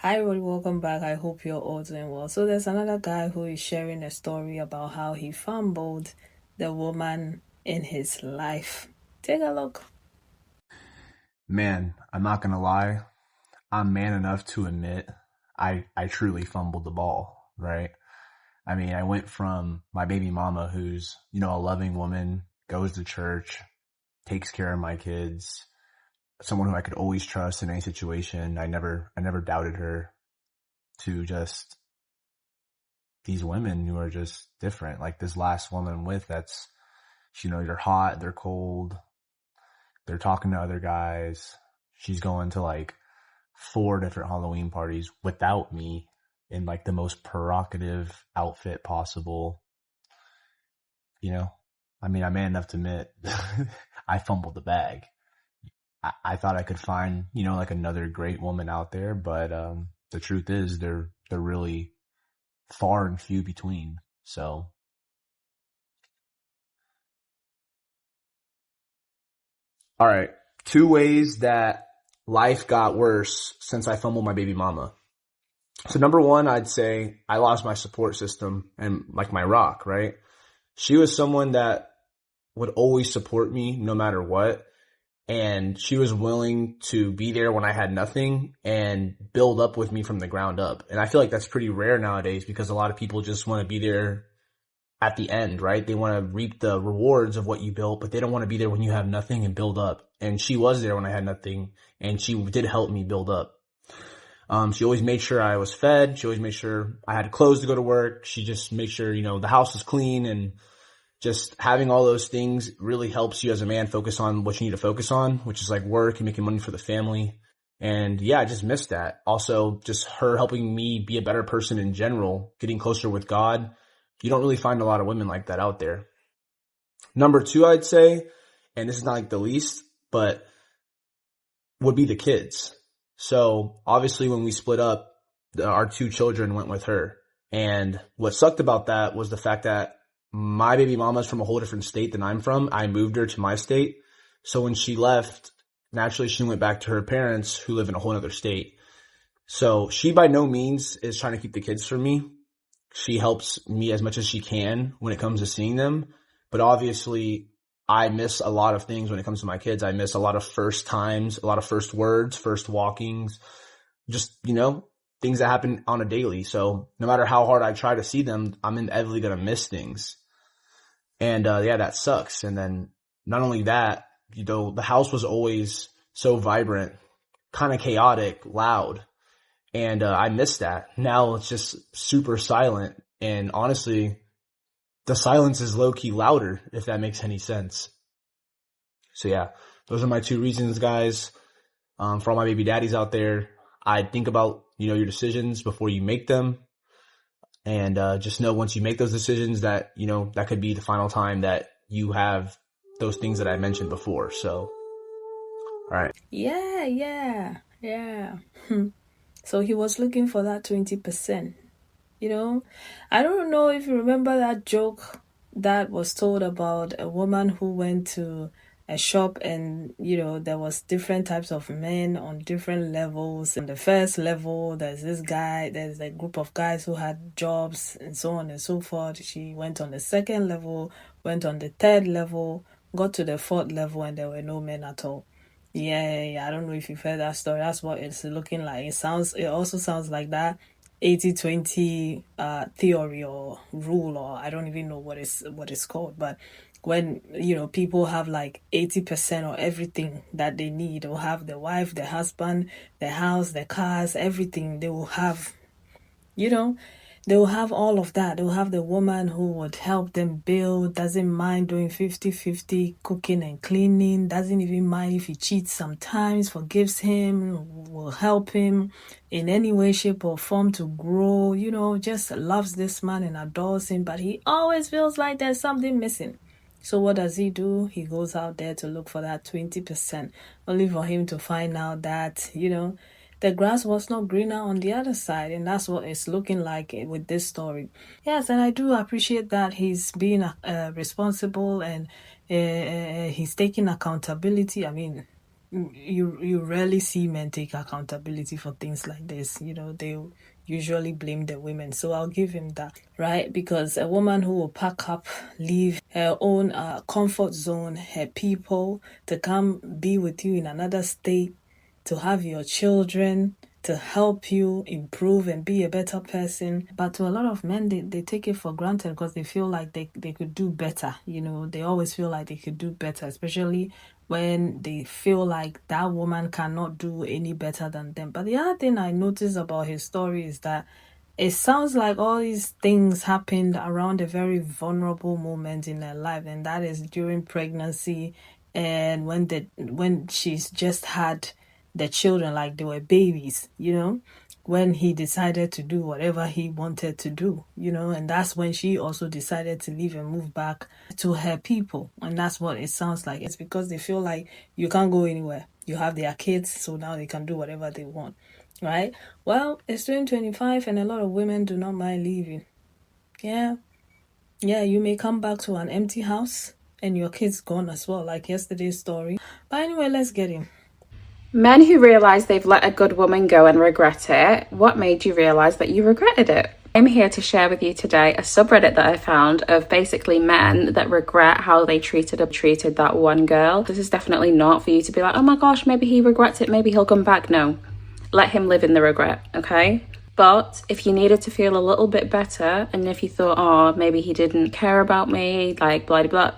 Hi, everybody, welcome back. I hope you're all doing well. So, there's another guy who is sharing a story about how he fumbled the woman in his life. Take a look. Man, I'm not gonna lie. I'm man enough to admit I truly fumbled the ball, right? I mean, I went from my baby mama, who's, a loving woman, goes to church, takes care of my kids, someone who I could always trust in any situation. I never doubted her, to just these women who are just different. Like this last woman I'm with, that's, they're hot, they're cold, they're talking to other guys. She's going to like 4 different Halloween parties without me in like the most provocative outfit possible. You know, I mean, I'm man enough to admit I fumbled the bag. I thought I could find, like another great woman out there, but the truth is they're really far and few between. So, all right, 2 ways that life got worse since I fumbled my baby mama. So number one, I'd say I lost my support system and like my rock, right? She was someone that would always support me no matter what. And she was willing to be there when I had nothing and build up with me from the ground up. And I feel like that's pretty rare nowadays because a lot of people just want to be there at the end, right? They want to reap the rewards of what you built, but they don't want to be there when you have nothing and build up. And she was there when I had nothing, and she did help me build up. She always made sure I was fed. She always made sure I had clothes to go to work. She just made sure, the house was clean, and just having all those things really helps you as a man focus on what you need to focus on, which is like work and making money for the family. And yeah, I just missed that. Also, just her helping me be a better person in general, getting closer with God. You don't really find a lot of women like that out there. Number two, I'd say, and this is not like the least, but would be the kids. So obviously when we split up, our 2 children went with her. And what sucked about that was the fact that my baby mama's from a whole different state than I'm from. I moved her to my state. So when she left, naturally she went back to her parents who live in a whole other state. So she by no means is trying to keep the kids from me. She helps me as much as she can when it comes to seeing them. But obviously I miss a lot of things when it comes to my kids. I miss a lot of first times, a lot of first words, first walkings, just, things that happen on a daily. So no matter how hard I try to see them, I'm inevitably going to miss things. And, yeah, that sucks. And then not only that, the house was always so vibrant, kind of chaotic, loud. And, I miss that. Now it's just super silent. And honestly, the silence is low key louder, if that makes any sense. So yeah, those are my 2 reasons, guys. For all my baby daddies out there, I'd think about, your decisions before you make them. And, just know once you make those decisions that, that could be the final time that you have those things that I mentioned before. So, all right. Yeah. So, he was looking for that 20%. You know, I don't know if you remember that joke that was told about a woman who went to a shop and there was different types of men on different levels. On the first level there's a group of guys who had jobs and so on and so forth. She went on the second level, went on the third level, got to the fourth level, and there were no men at all. Yeah, I don't know if you've heard that story. That's what it's looking like. It also sounds like that 80-20 theory or rule, or I don't even know what it's called. But when people have like 80% or everything that they need, they'll have the wife, the husband, the house, the cars, everything. They will have, you know they will have all of that. They will have the woman who would help them build, doesn't mind doing 50-50 cooking and cleaning, doesn't even mind if he cheats sometimes, forgives him, will help him in any way, shape, or form to grow, just loves this man and adores him, but he always feels like there's something missing. So what does he do? He goes out there to look for that 20%, only for him to find out that, the grass was not greener on the other side. And that's what it's looking like with this story. Yes, and I do appreciate that he's being responsible, and he's taking accountability. I mean, you rarely see men take accountability for things like this. They usually blame the women. So I'll give him that, right? Because a woman who will pack up, leave her own comfort zone, her people, to come be with you in another state, to have your children, to help you improve and be a better person. But to a lot of men, they take it for granted because they feel like they could do better. They always feel like they could do better, especially when they feel like that woman cannot do any better than them. But the other thing I noticed about his story is that it sounds like all these things happened around a very vulnerable moment in her life, and that is during pregnancy and when she's just had the children, like they were babies, when he decided to do whatever he wanted to do, and that's when she also decided to leave and move back to her people. And that's what it sounds like. It's because they feel like you can't go anywhere. You have their kids, so now they can do whatever they want, right? Well, it's 2025 and a lot of women do not mind leaving. Yeah. Yeah, you may come back to an empty house and your kid's gone as well, like yesterday's story. But anyway, let's get in. Men who realise they've let a good woman go and regret it, what made you realise that you regretted it? I'm here to share with you today a subreddit that I found of basically men that regret how they treated that one girl. This is definitely not for you to be like, oh my gosh, maybe he regrets it, maybe he'll come back. No, let him live in the regret, okay? But if you needed to feel a little bit better, and if you thought, oh, maybe he didn't care about me, like blah, blah, blah,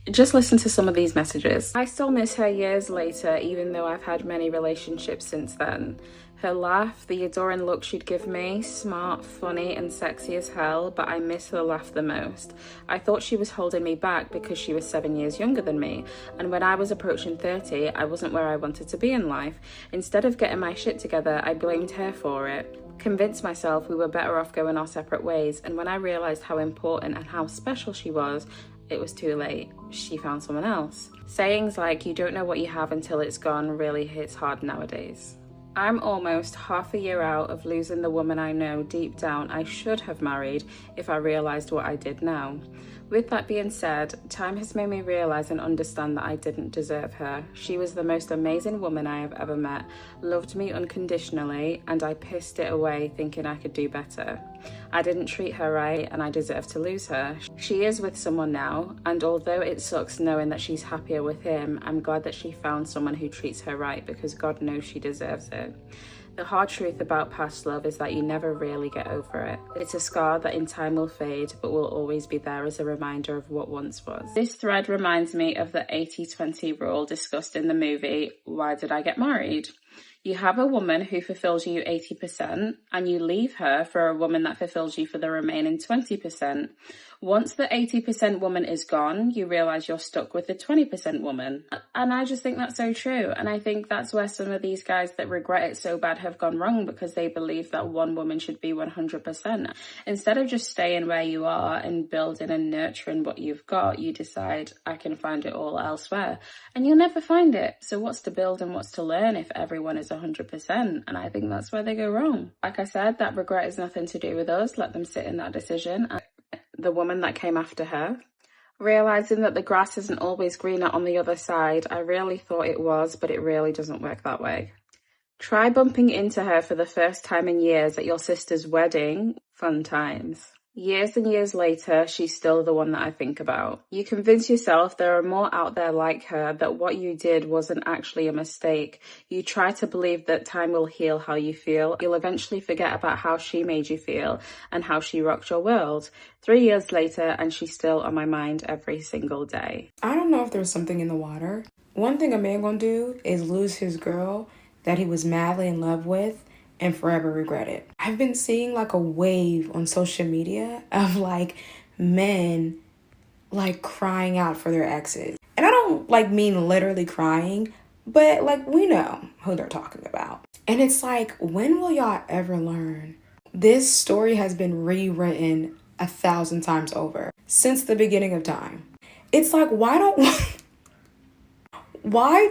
just listen to some of these messages. I still miss her years later, even though I've had many relationships since then. Her laugh, the adoring look she'd give me, smart, funny and sexy as hell, but I miss her laugh the most. I thought she was holding me back because she was 7 years younger than me, and when I was approaching 30, I wasn't where I wanted to be in life. Instead of getting my shit together, I blamed her for it. Convinced myself we were better off going our separate ways, and when I realised how important and how special she was, it was too late. She found someone else. Sayings like, you don't know what you have until it's gone, really hits hard nowadays. I'm almost half a year out of losing the woman I know deep down I should have married if I realised what I did now. With that being said, time has made me realise and understand that I didn't deserve her. She was the most amazing woman I have ever met, loved me unconditionally, and I pissed it away thinking I could do better. I didn't treat her right and I deserve to lose her. She is with someone now, and although it sucks knowing that she's happier with him, I'm glad that she found someone who treats her right because God knows she deserves it. The hard truth about past love is that you never really get over it. It's a scar that in time will fade, but will always be there as a reminder of what once was. This thread reminds me of the 80-20 rule discussed in the movie, Why Did I Get Married? You have a woman who fulfills you 80% and you leave her for a woman that fulfills you for the remaining 20%. Once the 80% woman is gone, you realise you're stuck with the 20% woman. And I just think that's so true. And I think that's where some of these guys that regret it so bad have gone wrong, because they believe that one woman should be 100%. Instead of just staying where you are and building and nurturing what you've got, you decide, I can find it all elsewhere. And you'll never find it. So what's to build and what's to learn if everyone is 100%? And I think that's where they go wrong. Like I said, that regret is nothing to do with us. Let them sit in that decision. The woman that came after her, realising that the grass isn't always greener on the other side. I really thought it was, but it really doesn't work that way. Try bumping into her for the first time in years at your sister's wedding. Fun times. Years and years later, she's still the one that I think about. You convince yourself there are more out there like her, that what you did wasn't actually a mistake. You try to believe that time will heal how you feel. You'll eventually forget about how she made you feel and how she rocked your world. 3 years later, and she's still on my mind every single day. I don't know if there's something in the water. One thing a man gonna do is lose his girl that he was madly in love with and forever regret it. I've been seeing like a wave on social media of like men like crying out for their exes. And I don't like mean literally crying, but like we know who they're talking about. And it's like, when will y'all ever learn? This story has been rewritten 1,000 times over since the beginning of time. It's like, why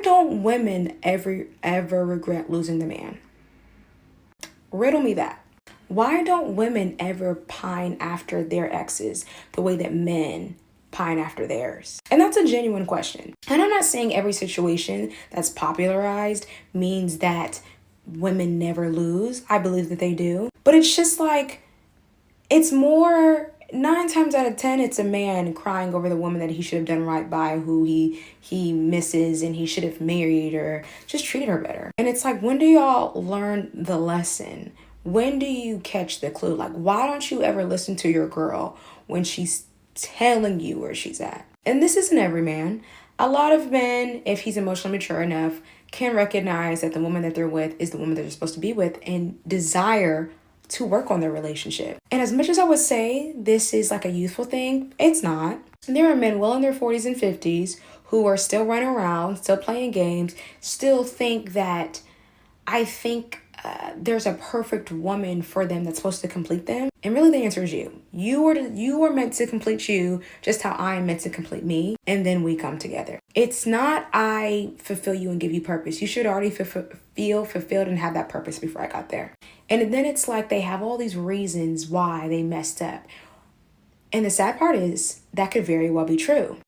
don't women ever regret losing the man? Riddle me that. Why don't women ever pine after their exes the way that men pine after theirs? And that's a genuine question. And I'm not saying every situation that's popularized means that women never lose. I believe that they do. But it's just like, it's more, 9 times out of 10, it's a man crying over the woman that he should have done right by, who he misses and he should have married or just treated her better. And it's like, when do y'all learn the lesson? When do you catch the clue? Like, why don't you ever listen to your girl when she's telling you where she's at? And this isn't every man. A lot of men, if he's emotionally mature enough, can recognize that the woman that they're with is the woman that they're supposed to be with and desire to work on their relationship. And as much as I would say this is like a youthful thing, it's not. There are men well in their 40s and 50s who are still running around, still playing games, still think that there's a perfect woman for them that's supposed to complete them. And really the answer is you. You are meant to complete you just how I am meant to complete me. And then we come together. It's not I fulfill you and give you purpose. You should already feel fulfilled and have that purpose before I got there. And then it's like they have all these reasons why they messed up. And the sad part is that could very well be true.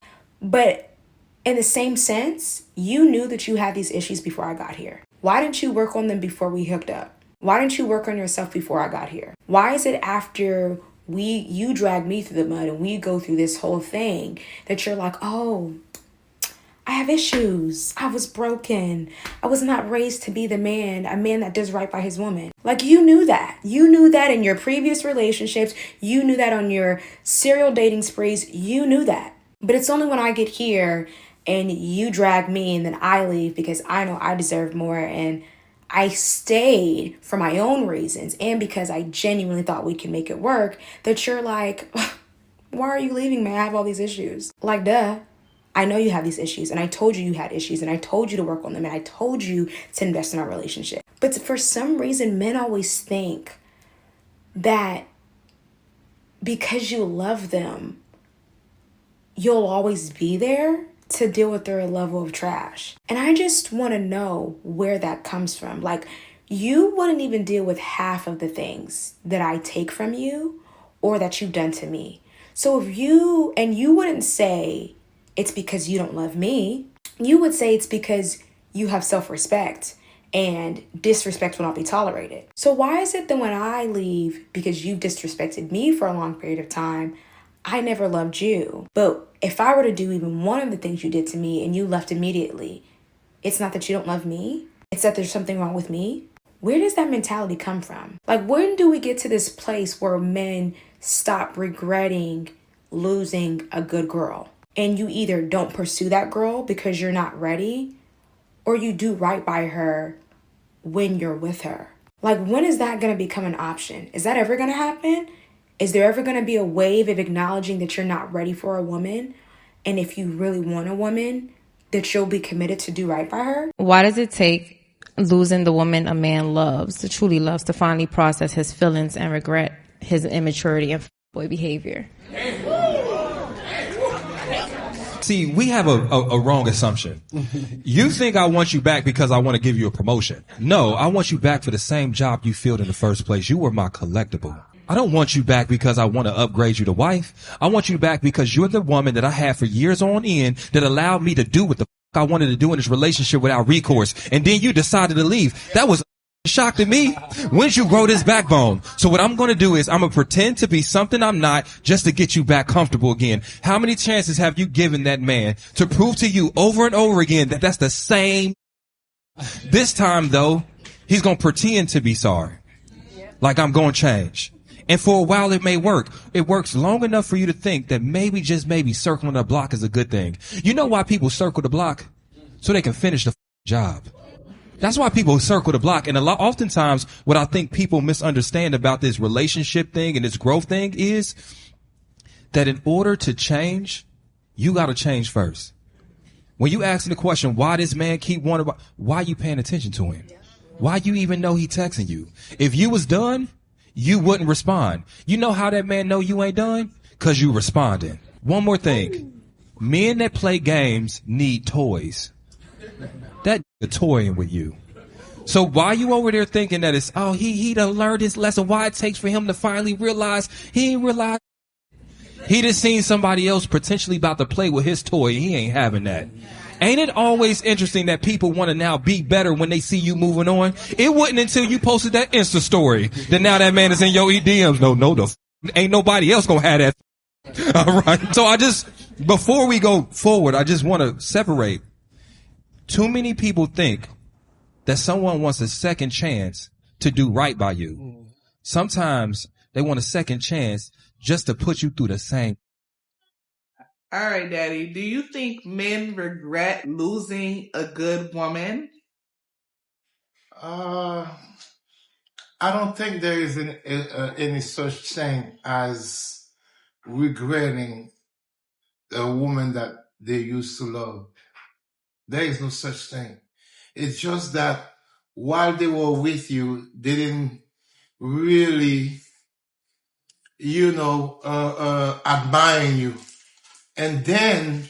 But in the same sense, you knew that you had these issues before I got here. Why didn't you work on them before we hooked up? Why didn't you work on yourself before I got here? Why is it after you drag me through the mud and we go through this whole thing that you're like, oh, I have issues. I was broken. I was not raised to be a man that does right by his woman. Like, you knew that. You knew that in your previous relationships. You knew that on your serial dating sprees. You knew that. But it's only when I get here and you drag me and then I leave because I know I deserve more and I stayed for my own reasons and because I genuinely thought we can make it work, that you're like, why are you leaving me? I have all these issues. Like, duh. I know you have these issues and I told you had issues and I told you to work on them and I told you to invest in our relationship. But for some reason, men always think that because you love them, you'll always be there to deal with their level of trash. And I just want to know where that comes from. Like, you wouldn't even deal with half of the things that I take from you or that you've done to me. So if you wouldn't say it's because you don't love me, you would say it's because you have self-respect and disrespect will not be tolerated. So why is it that when I leave because you've disrespected me for a long period of time, I never loved you? But if I were to do even one of the things you did to me and you left immediately, it's not that you don't love me, it's that there's something wrong with me? Where does that mentality come from? Like, when do we get to this place where men stop regretting losing a good girl? And you either don't pursue that girl because you're not ready, or you do right by her when you're with her. Like, when is that going to become an option? Is that ever going to happen? Is there ever going to be a wave of acknowledging that you're not ready for a woman? And if you really want a woman, that you'll be committed to do right by her? Why does it take losing the woman a man loves, that truly loves, to finally process his feelings and regret his immaturity and boy behavior? See, we have a wrong assumption. You think I want you back because I want to give you a promotion. No, I want you back for the same job you filled in the first place. You were my collectible. I don't want you back because I want to upgrade you to wife. I want you back because you're the woman that I had for years on end that allowed me to do what the I wanted to do in this relationship without recourse. And then you decided to leave. That was a shock to me. When did you grow this backbone? So what I'm going to do is I'm going to pretend to be something I'm not just to get you back comfortable again. How many chances have you given that man to prove to you over and over again that that's the same? This time, though, he's going to pretend to be sorry. Like I'm going to change. And for a while, it may work. It works long enough for you to think that maybe, just maybe, circling the block is a good thing. You know why people circle the block? So they can finish the job. That's why people circle the block. And oftentimes, what I think people misunderstand about this relationship thing and this growth thing is that in order to change, you got to change first. When you ask the question, why this man keep wanting, why you paying attention to him? Why you even know he texting you? If you was done, you wouldn't respond. You know how that man know you ain't done? Cause you responding. One more thing. Men that play games need toys. That toying with you. So why you over there thinking that it's, he done learned his lesson, why it takes for him to finally realize he ain't realized. He just seen somebody else potentially about to play with his toy. He ain't having that. Ain't it always interesting that people want to now be better when they see you moving on? It wasn't until you posted that Insta story that now that man is in your DMs. Ain't nobody else gonna have that. All right. So before we go forward, I just want to separate. Too many people think that someone wants a second chance to do right by you. Sometimes they want a second chance just to put you through the same. All right, Daddy. Do you think men regret losing a good woman? I don't think there is any such thing as regretting a woman that they used to love. There is no such thing. It's just that while they were with you, they didn't really, admire you. And then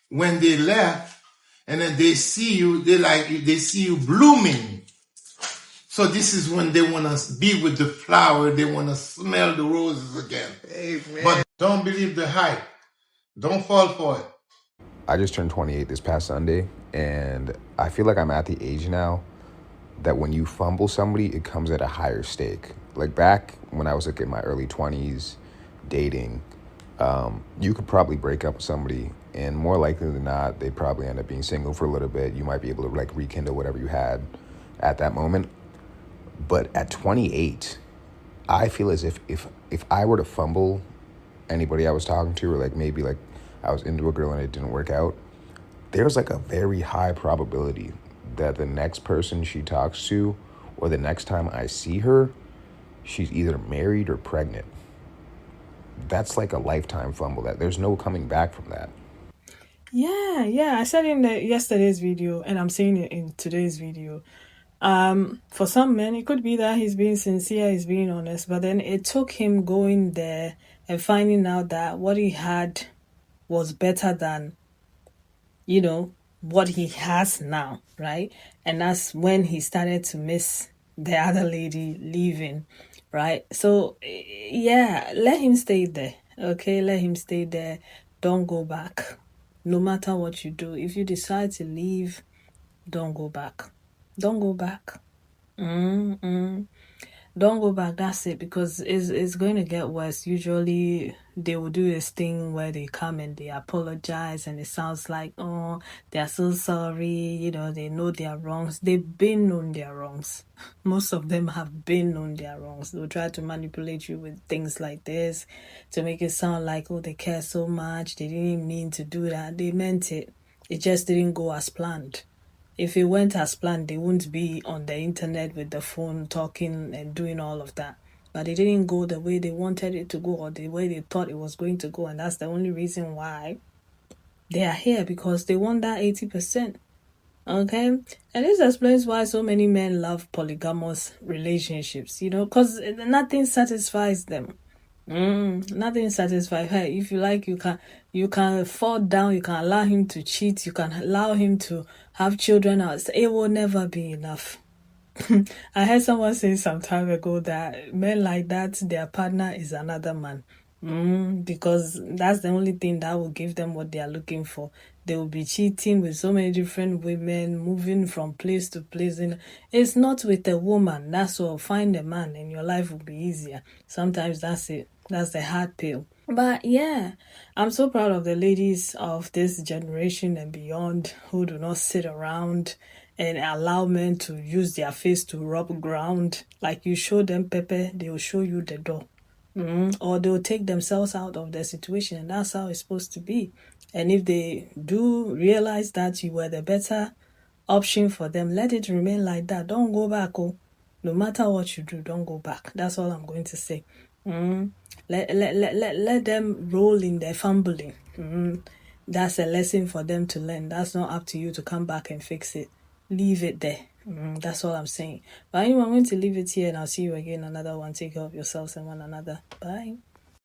when they left, and then they see you, they see you blooming. So this is when they want to be with the flower. They want to smell the roses again. Amen. But don't believe the hype. Don't fall for it. I just turned 28 this past Sunday, and I feel like I'm at the age now that when you fumble somebody, it comes at a higher stake. Like back when I was like in my early 20s, dating, you could probably break up with somebody, and more likely than not, they'd probably end up being single for a little bit. You might be able to like rekindle whatever you had at that moment. But at 28, I feel as if I were to fumble anybody I was talking to, or like maybe like I was into a girl and it didn't work out, there's like a very high probability that the next person she talks to or the next time I see her, she's either married or pregnant. That's like a lifetime fumble. That there's no coming back from that. Yeah. I said in yesterday's video, and I'm saying it in today's video. For some men, it could be that he's being sincere, he's being honest, but then it took him going there and finding out that what he had was better than, what he has now, right? And that's when he started to miss the other lady leaving, right? So, yeah, let him stay there, okay? Let him stay there. Don't go back. No matter what you do, if you decide to leave, don't go back. Don't go back. Don't go back. That's it, because it's going to get worse. Usually they will do this thing where they come and they apologize, and it sounds like, oh, they're so sorry. They know their wrongs. They've been known their wrongs. Most of them have been known their wrongs. They'll try to manipulate you with things like this to make it sound like, oh, they care so much. They didn't mean to do that. They meant it. It just didn't go as planned. If it went as planned, they wouldn't be on the internet with the phone talking and doing all of that. But it didn't go the way they wanted it to go, or the way they thought it was going to go. And that's the only reason why they are here, because they want that 80%. Okay? And this explains why so many men love polygamous relationships, because nothing satisfies them. Nothing satisfies her. If you like, you can fall down, you can allow him to cheat, you can allow him to have children out. It will never be enough. I heard someone say some time ago that men like that, their partner is another man. Because that's the only thing that will give them what they are looking for. They will be cheating with so many different women, moving from place to place. It's not with a woman. That's all. Find a man and your life will be easier. Sometimes that's it. That's the hard pill. But yeah, I'm so proud of the ladies of this generation and beyond who do not sit around and allow men to use their face to rub ground. Like you show them pepper, they will show you the door. Or they'll take themselves out of the situation, and that's how it's supposed to be. And if they do realize that you were the better option for them, let it remain like that. Don't go back. No matter what you do, don't go back. That's all I'm going to say. Let them roll in their fumbling. That's a lesson for them to learn. That's not up to you to come back and fix it. Leave it there. That's all I'm saying. But anyway, I'm going to leave it here, and I'll see you again another one. Take care of yourselves and one another. Bye.